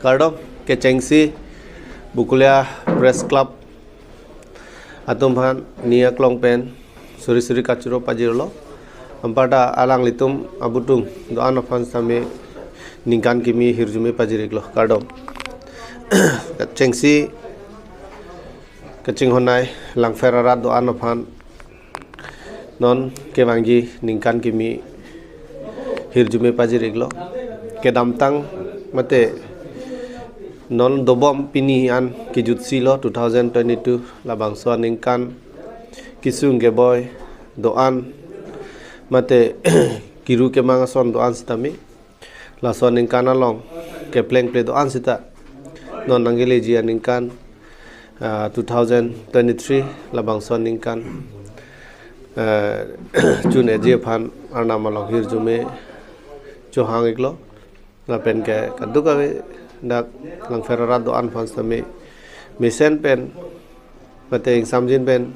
Kardom ke Chengsi Bukulia Press Club atum han nia klongpen suri kacuro pajirlo ampada alang litum abutung doan afan same ningkan kimi hirjume pajiriglo Kardom Chengsi kacing honai lang ferarat doan afan non kewangji ningkan kimi hirjume pajiriglo ke damtang mate non dobom pinihan kijutsi lo 2022 labang so ningkan kisung ge boy doan mate kiru ke mangason doan sitami la so ningkan along ke pleng ple doan sita non nangile ji ningkan 2023 labang so ningkan jun eje phan arna malong hirjume johang iglo la pen ke kaduka dak lang ferarat doan fan same mesen pen mate exam jin pen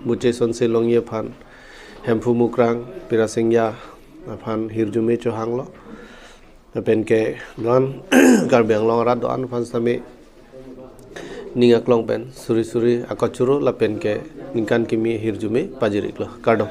buche son se long ye phan hemfu mukrang pirasengya phan hirjume cho hanglo pen ke don garbeng long rat doan fan same ningak long pen suri akachuru la pen ke ningkan kimi hirjume pajiriklo Kardom